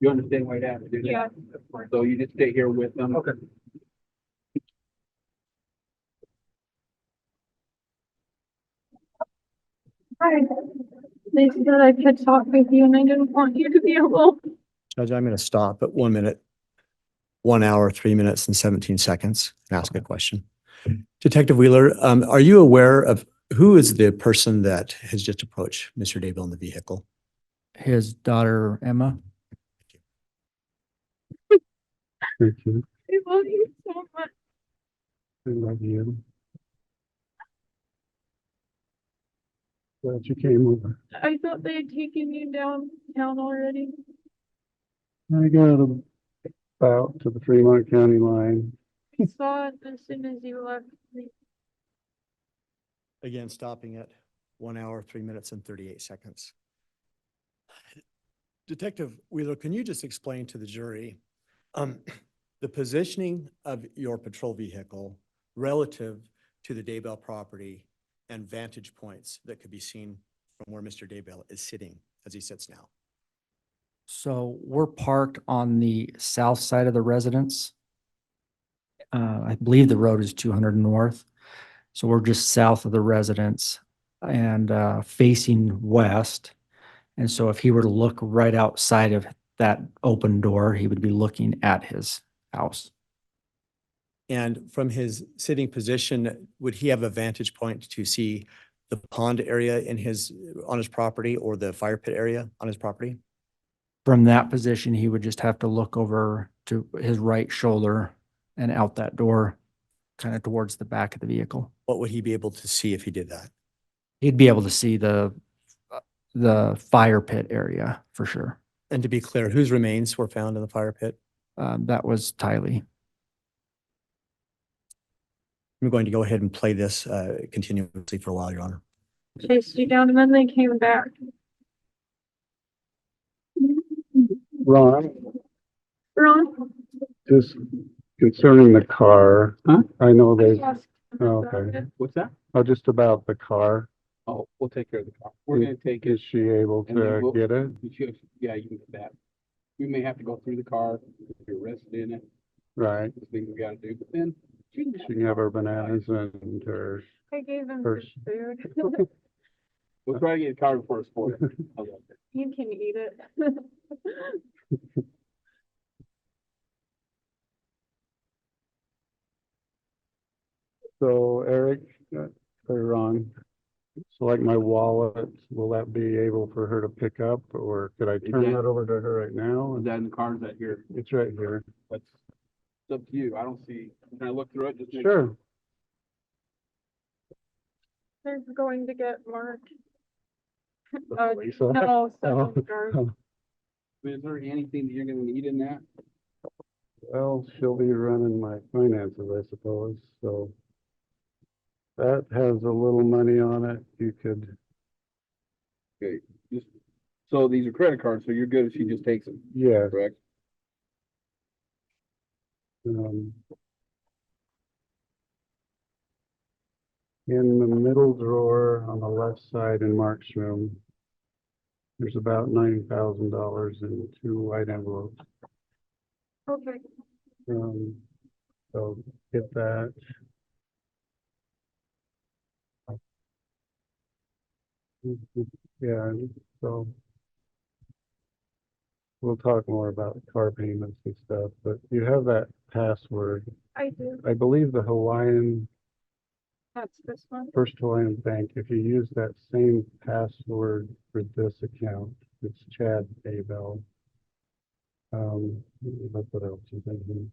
You understand why you have to do that? Yeah. So you just stay here with them. Okay. Hi. They said I could talk with you and I didn't want you to be alone. Judge, I'm going to stop at 1 minute, 1 hour, 3 minutes and 17 seconds and ask a question. Detective Wheeler, are you aware of who is the person that has just approached Mr. Daybell in the vehicle? His daughter, Emma. Thank you. I love you so much. I love you. Glad you came over. I thought they had taken you downtown already. I got about to the Fremont County line. I saw it as soon as you left. Again, stopping at 1 hour, 3 minutes and 38 seconds. Detective Wheeler, can you just explain to the jury the positioning of your patrol vehicle relative to the Daybell property and vantage points that could be seen from where Mr. Daybell is sitting as he sits now? So we're parked on the south side of the residence. I believe the road is 200 north. So we're just south of the residence and facing west. And so if he were to look right outside of that open door, he would be looking at his house. And from his sitting position, would he have a vantage point to see the pond area on his property or the fire pit area on his property? From that position, he would just have to look over to his right shoulder and out that door, kind of towards the back of the vehicle. What would he be able to see if he did that? He'd be able to see the fire pit area for sure. And to be clear, whose remains were found in the fire pit? That was Tylee. I'm going to go ahead and play this continuously for a while, Your Honor. Chased you down and then they came back. Ron, Ron? just concerning the car. Huh? I know they, Yes. okay. What's that? Oh, just about the car. Oh, we'll take care of the car. We're gonna take Is it. she able and then to we'll- get it? Yeah, you can get that. We may have to go through the car, if you're arrested in it, Right. the things we gotta do, but then. She can have her bananas and her, I gave him Her- his food. We'll try to get a car before it's spoiled. How's that? You can eat it. so Eric, or Ron, so like my wallet, will that be able for her to pick up, or could I turn that over to her right now? Is that in the car, is that here? It's right here. That's, it's up to you. I don't see, can I look through it? Just make Sure. They're going to get Mark. Lisa? No, Oh, second guard. oh. Is there anything that you're gonna need in that? Well, she'll be running my finances, I suppose, so. That has a little money on it. You could, Okay, just, so these are credit cards, so you're good if she just takes them, yeah. correct? Um, in the middle drawer on the left side in Mark's room, there's about $9,000 in 2 white envelopes. Okay. So get that. Yeah, so we'll talk more about car payments and stuff, but you have that password. I do. I believe the Hawaiian, That's this one. First Hawaiian Bank, if you use that same password for this account, it's Chad Daybell. What else is in here?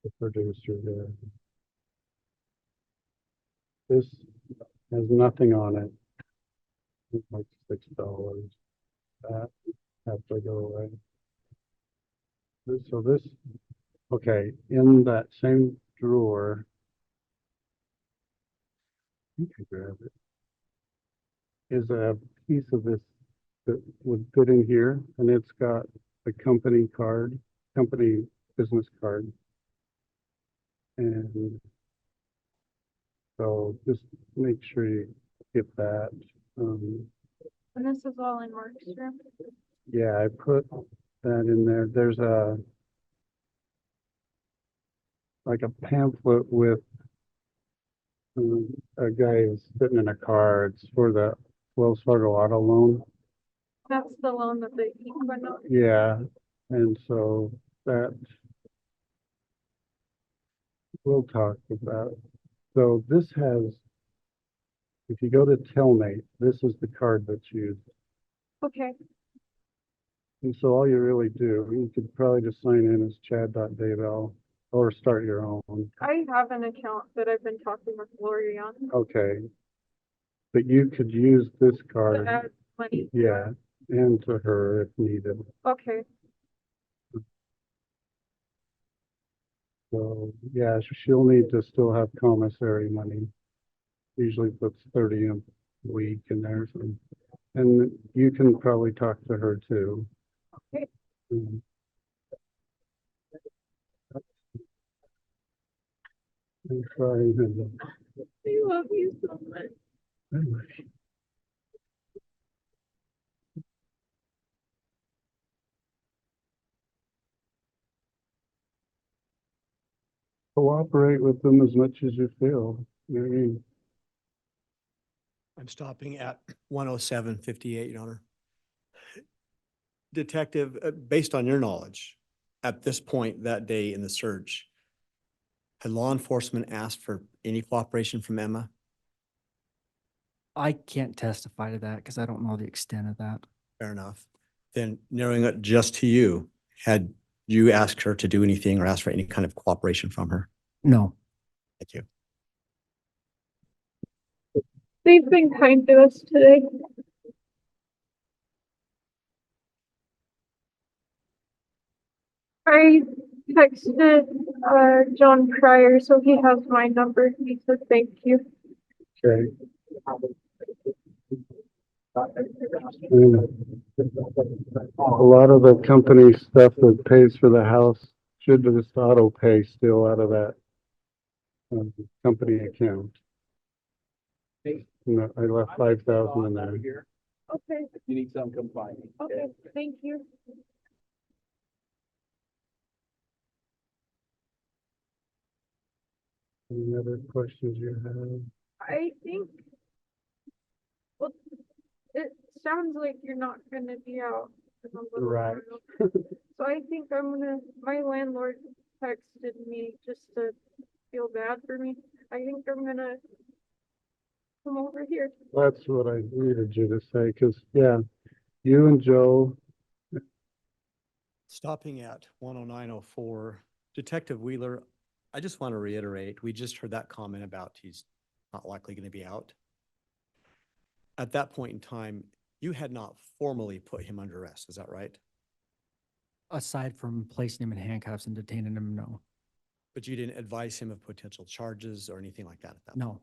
The producer there. This has nothing on it. It's like $6. That has to go away. So this, okay, in that same drawer, you can grab it, is a piece of this that would fit in here, and it's got the company card, company business card. And So just make sure you get that. And this is all in Mark's room. Yeah, I put that in there. There's like a pamphlet with a guy who's sitting in a car. It's for the Wells Fargo auto loan. That's the loan that the Equinox. Yeah, and so that we'll talk about. So this has, if you go to Telmate, this is the card that's used. Okay, And so all you really do, you could probably just sign in as Chad.Daybell or start your own. I have an account that I've been talking with Lori on Okay. But you could use this to card, add money. yeah, and to her if needed. Okay, So, yeah, she'll need to still have commissary money. Usually puts 30 a week in there. And you can probably talk to her too. Okay. Mm. I'm sorry. I love you so much. Cooperate with them as much as you feel. I mean, I'm stopping at 10758, Your Honor. Detective, based on your knowledge, at this point that day in the search, had law enforcement asked for any cooperation from Emma? I can't testify to that because I don't know the extent of that. Fair enough. Then narrowing it just to you, had you asked her to do anything or asked for any kind of cooperation from her? No. Thank you. They've been kind to us today. I texted John Pryor, so he has my number. He said thank you. okay. And a lot of the company stuff that pays for the house should just auto pay still out of that company account. Hey. You know, I left 5,000 in there. Okay, If you need some, come find me. okay, thank you. Any other questions you have? I think, well, it sounds like you're not gonna be out in a little Right. while. So I think my landlord texted me just to feel bad for me. I think I'm gonna come over here. That's what I needed you to say, because, yeah, you and Joe, Stopping at 10904, Detective Wheeler, I just want to reiterate, we just heard that comment about he's not likely going to be out. At that point in time, you had not formally put him under arrest, is that right? Aside from placing him in handcuffs and detaining him, no. But you didn't advise him of potential charges or anything like that at that point? No.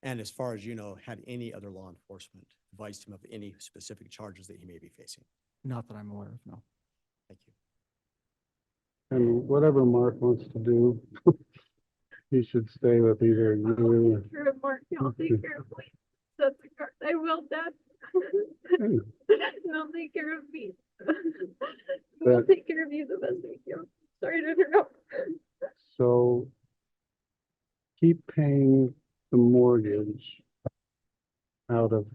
And as far as you know, had any other law enforcement advised him of any specific charges that he may be facing? Not that I'm aware of, no. Thank you. and whatever Mark wants to do, he should stay with either I'll you. take care of Mark. I'll take care of Wayne. That's the card. I will, Dad. or- And I'll take care of me. We'll But- take care of you the best we can. Sorry to interrupt. So keep paying the mortgage out of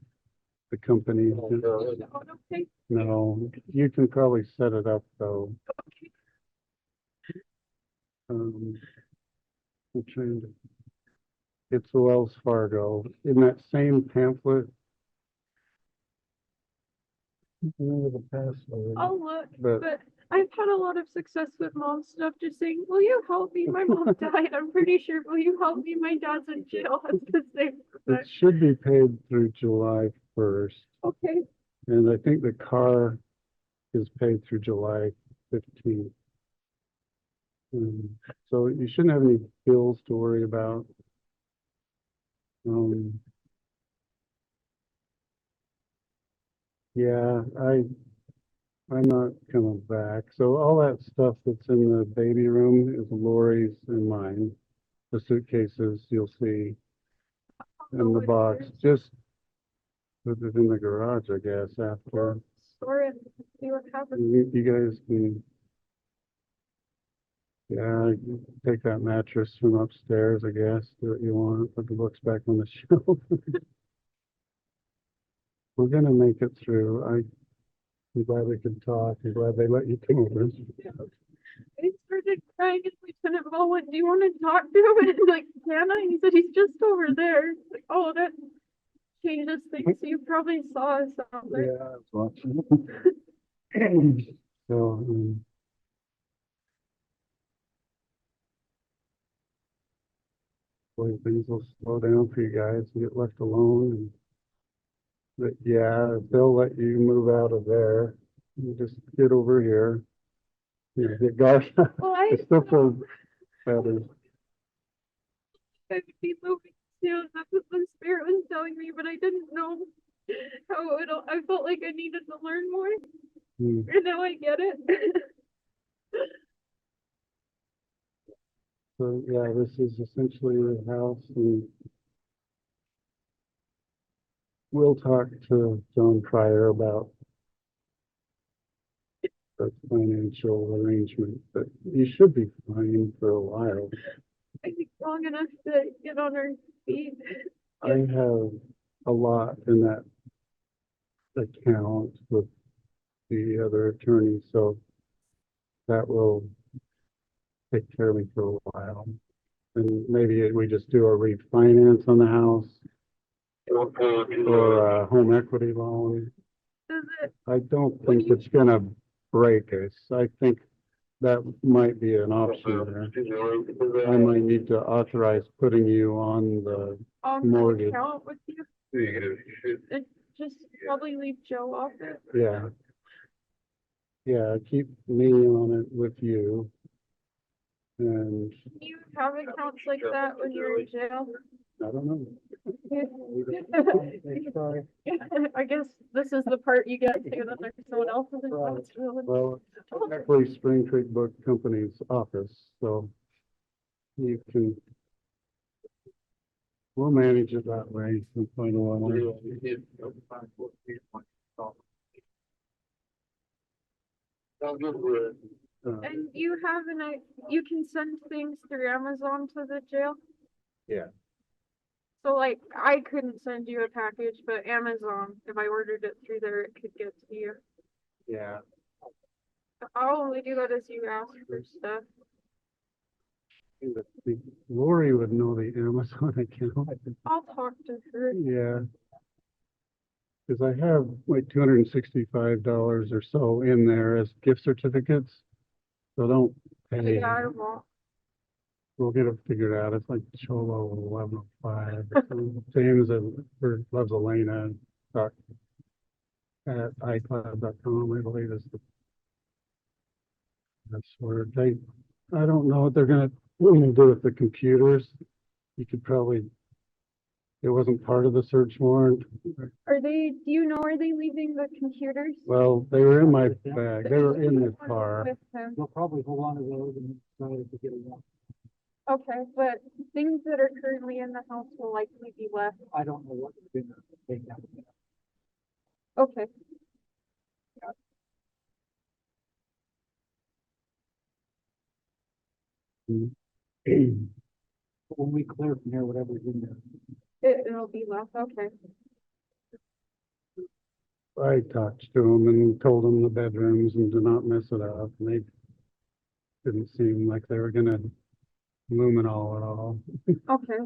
the company. Okay. No, you can probably set it up though. I'm trying to, it's Wells Fargo. In that same pamphlet. Remember the password, I'll look, but but I've had a lot of success with mom stuff. Just saying, will you help me? My mom died. I'm pretty sure. Will you help me? My dad's in jail. It's the same. it should be paid through July 1st. Okay. And I think the car is paid through July 15th. So you shouldn't have any bills to worry about. Yeah, I'm not coming back. So all that stuff that's in the baby room is Lori's and mine. the suitcases you'll see in Oh, the it's box, there. just put it in the garage, I guess, after. Store it, see what happens. You guys can, yeah, take that mattress from upstairs, I guess, do what you want, put the books back on the shelf. We're gonna make it through. I'm glad we could talk. I'm glad they let you come over. I started crying and Lieutenant Ball went, do you want to talk to him? And I'm like, can I? He said, he's just over there. Like, oh, that changes things. So you probably saw us out there. Yeah, I was watching. So, hopefully things will slow down for you guys and get left alone. And, but yeah, if they'll let you move out of there, you just get over here. You know, get Garth. Well, I It still feels better. would be moving soon. That's what the spirit was telling me, but I didn't know how it'll. I felt like I needed to learn more, Hmm. and now I get it. So yeah, this is essentially the house, and we'll talk to John Pryor about the financial arrangement, but you should be fine for a while. I think long enough to get on our feet. I have a lot in that account with the other attorney, so that will take care of me for a while. And maybe we just do a refinance on the house or a home equity loan. Does it? I don't think it's gonna break us. I think that might be an option there. I might need to authorize putting you on the On mortgage. the account with you? And just probably leave Joe off it. Yeah. Yeah, keep me on it with you. And Do you have accounts like that when you're in jail? I don't know. I guess this is the part you get to, that there's someone else's accounts. Really. Well, technically Spring Creek Book Company's office, so you can, we'll manage it that way and find a way. And you have you can send things through Amazon to the jail? Yeah. So like, I couldn't send you a package, but Amazon, if I ordered it through there, it could get to you. Yeah. I'll only do that as you ask for stuff. Lori would know the Amazon account. I'll talk to her. Yeah. Cause I have like $265 or so in there as gift certificates. So don't pay. Yeah, I won't. We'll get it figured out. It's like Cholo 1105. James loves Elena at iCloud.com, I believe is the password. I don't know what they're gonna do with the computers. You could probably, it wasn't part of the search warrant. Are they, do you know, are they leaving the computers? Well, they were in my bag. They were in the car. With him. They'll probably hold on to those and try to get it out. Okay, but things that are currently in the house will likely be left. I don't know what's been taken out. Okay. But when we clear from here, whatever's in there. It'll be left, okay. I talked to them and told them the bedrooms and to not mess it up. And they didn't seem like they were gonna loom it all at all. Okay.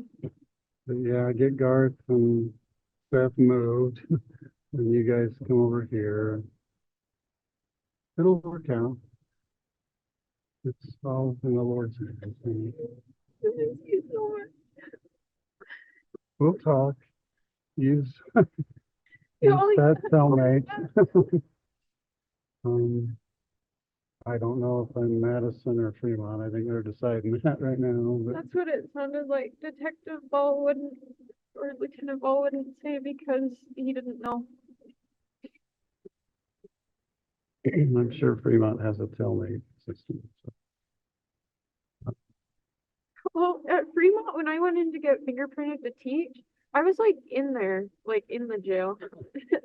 But yeah, get Garth and Seth moved and you guys come over here. It'll work out. It's all in the Lord's hands. Thank you so much. We'll talk. Use, You use only- that cellmate. I don't know if I'm Madison or Fremont. I think they're deciding that right now, but That's what it sounded like. Detective Ball wouldn't, or Lieutenant Ball wouldn't say because he didn't know. I'm sure Fremont has a cellmate system. So. Well, at Fremont, when I went in to get fingerprinted to teach, I was like in there, like in the jail.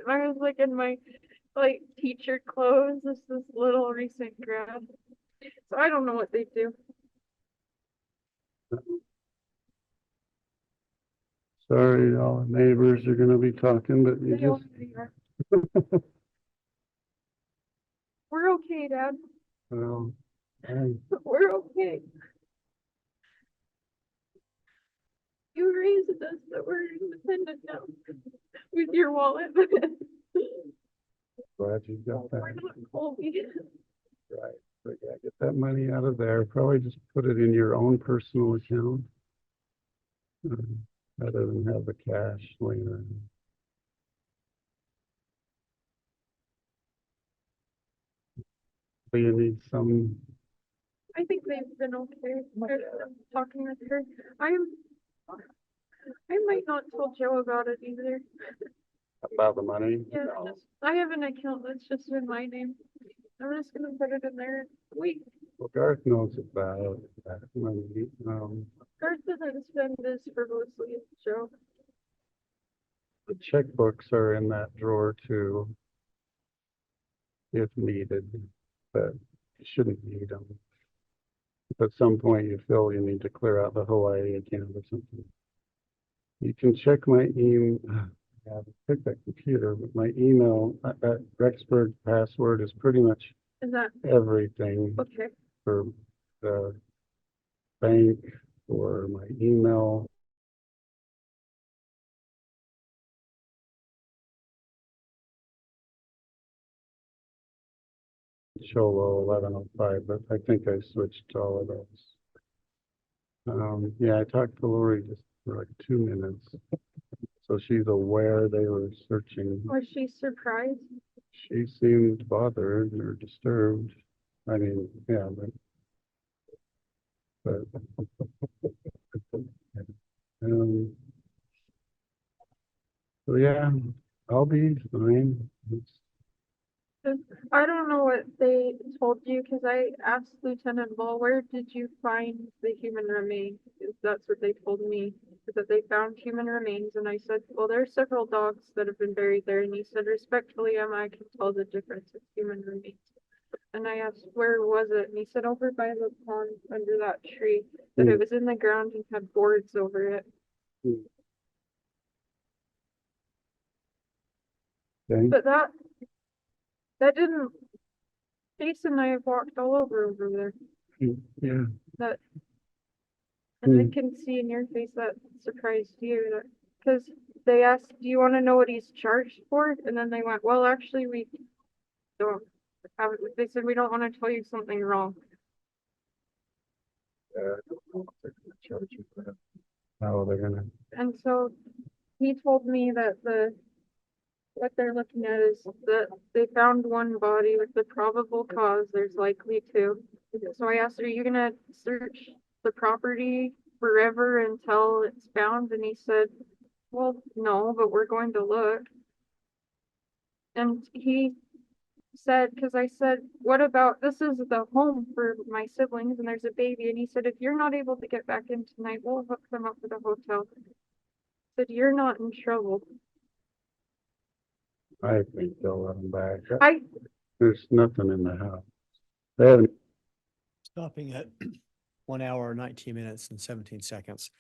I was like in my like teacher clothes, this little recent grad. So I don't know what they do. Sorry, all the neighbors are gonna be talking, but you They all just, really are. We're okay, Dad. well, I- We're okay. You raised us that we're independent now with your wallet. glad you got We're that not Colby. right. But yeah, get that money out of there. Probably just put it in your own personal account. Rather than have the cash laying around. So you need some, I think they've been okay. They're talking with her. I might not tell Joe about it either. about the money. Yeah, No. I have an account that's just in my name. I'm just gonna put it in there. Wait, Well, Garth knows about that money. Garth doesn't spend this frivolously, Joe. The checkbooks are in that drawer too, if needed, but you shouldn't need them. If at some point you feel you need to clear out the Hawaii account or something, you can check my email. I have to pick that computer, but my email, that Rexburg password is pretty much Is that everything okay? for the bank, for my email. Cholo 1105, but I think I switched to all of those. Yeah, I talked to Lori just for like 2 minutes. So she's aware they were searching. Was she surprised? She seemed bothered or disturbed. I mean, yeah, but so yeah, I'll be fine. I don't know what they told you, cause I asked Lieutenant Ball, where did you find the human remains? That's what they told me, is that they found human remains, and I said, well, there are several dogs that have been buried there, and he said, respectfully, Emma, I can tell the difference of human remains. And I asked, where was it? And he said, over by the pond, under that tree, that it was in the ground and had boards over it. Okay. But that didn't, Jason and I have walked all over there. Yeah. That, and I Hmm. can see in your face that surprised you, that, cause they asked, do you wanna know what he's charged for? And then they went, well, actually, we don't have, they said, we don't wanna tell you something wrong. I don't know if they're gonna charge you for that. How they're gonna, And so he told me that what they're looking at is that they found one body with the probable cause, there's likely two. So I asked, are you gonna search the property forever until it's found? And he said, well, no, but we're going to look. And he said, because I said, what about, this is the home for my siblings and there's a baby. And he said, if you're not able to get back in tonight, we'll hook them up with a hotel. Said, you're not in trouble. I think they'll let them back. I There's nothing in the house. They haven't Stopping at 1 hour, 19 minutes and 17 seconds.